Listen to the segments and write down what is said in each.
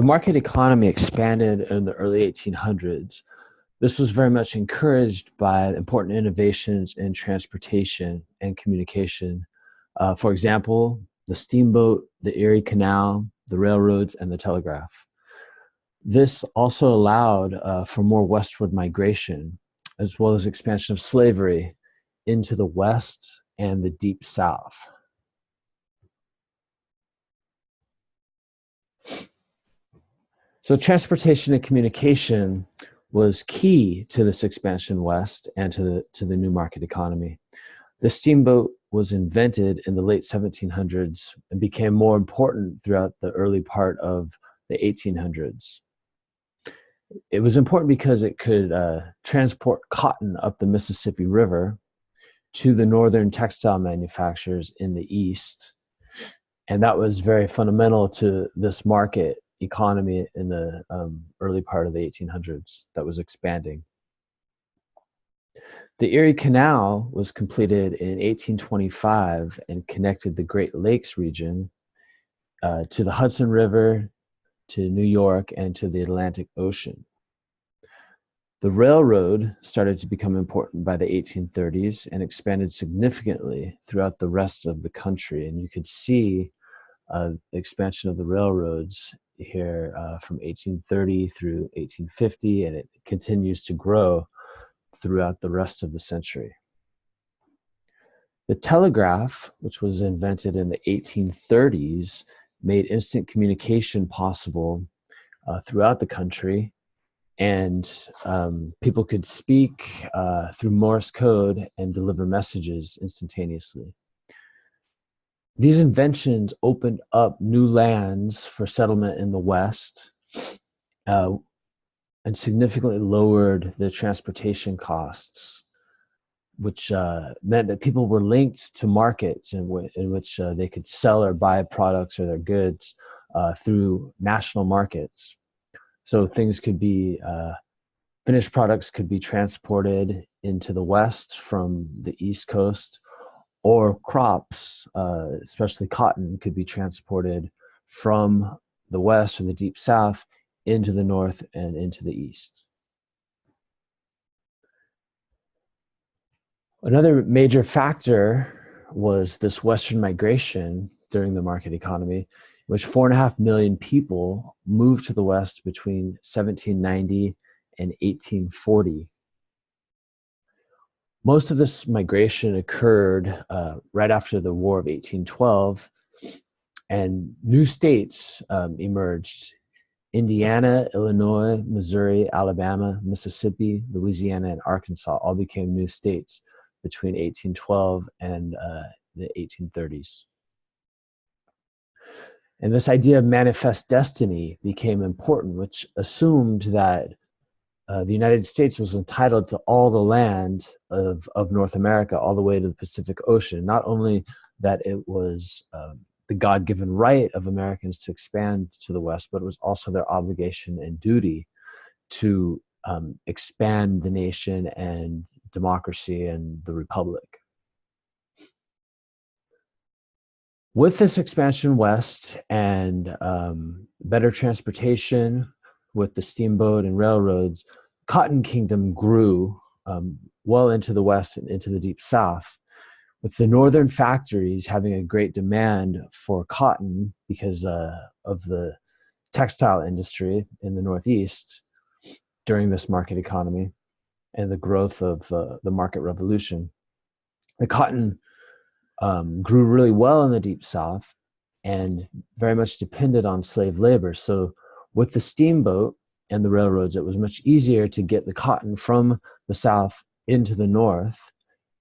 The market economy expanded in the early 1800s. This was very much encouraged by important innovations in transportation and communication. For example, the steamboat, the Erie Canal, the railroads, and the telegraph. This also allowed for more westward migration, as well as expansion of slavery into the West and the Deep South. So transportation and communication was key to this expansion west and to the new market economy. The steamboat was invented in the late 1700s and became more important throughout the early part of the 1800s. It was important because it could transport cotton up the Mississippi River to the northern textile manufacturers in the East. And that was very fundamental to this market economy in the early part of the 1800s that was expanding. The Erie Canal was completed in 1825 and connected the Great Lakes region to the Hudson River, to New York, and to the Atlantic Ocean. The railroad started to become important by the 1830s and expanded significantly throughout the rest of the country. And you could see the expansion of the railroads here from 1830 through 1850, and it continues to grow throughout the rest of the century. The telegraph, which was invented in the 1830s, made instant communication possible throughout the country, and people could speak through Morse code and deliver messages instantaneously. These inventions opened up new lands for settlement in the West and significantly lowered the transportation costs, which meant that people were linked to markets in which they could sell or buy products or their goods through national markets. So things could be, finished products could be transported into the West from the East Coast, or crops, especially cotton, could be transported from the West or the Deep South into the North and into the East. Another major factor was this Western migration during the market economy, in which 4.5 million people moved to the West between 1790 and 1840. Most of this migration occurred right after the War of 1812, and new states emerged. Indiana, Illinois, Missouri, Alabama, Mississippi, Louisiana, and Arkansas all became new states between 1812 and the 1830s. And this idea of manifest destiny became important, which assumed that the United States was entitled to all the land of North America, all the way to the Pacific Ocean. Not only that it was the God-given right of Americans to expand to the West, but it was also their obligation and duty to expand the nation and democracy and the republic. With this expansion west and better transportation with the steamboat and railroads, Cotton Kingdom grew well into the West and into the Deep South, with the northern factories having a great demand for cotton because of the textile industry in the Northeast during this market economy and the growth of the market revolution. The cotton grew really well in the Deep South and very much depended on slave labor. So with the steamboat and the railroads, it was much easier to get the cotton from the South into the North,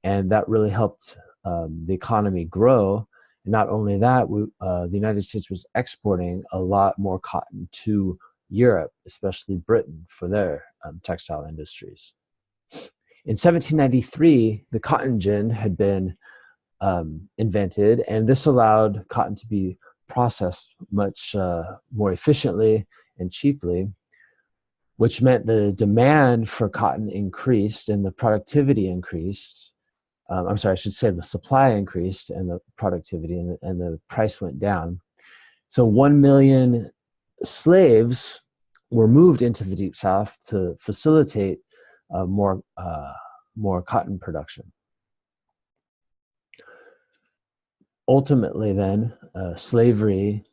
and that really helped the economy grow. And not only that, the United States was exporting a lot more cotton to Europe, especially Britain, for their textile industries. In 1793, the cotton gin had been invented, and this allowed cotton to be processed much more efficiently and cheaply, which meant the demand for cotton increased and the productivity increased. I'm sorry, I should say the supply increased and the productivity and the price went down. So 1 million slaves were moved into the Deep South to facilitate more cotton production. Ultimately, then, slavery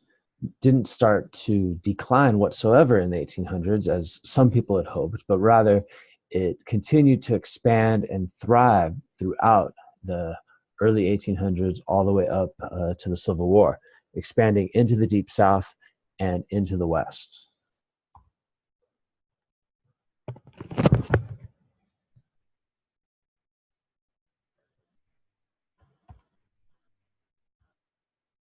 didn't start to decline whatsoever in the 1800s, as some people had hoped, but rather it continued to expand and thrive throughout the early 1800s all the way up to the Civil War, expanding into the Deep South and into the West.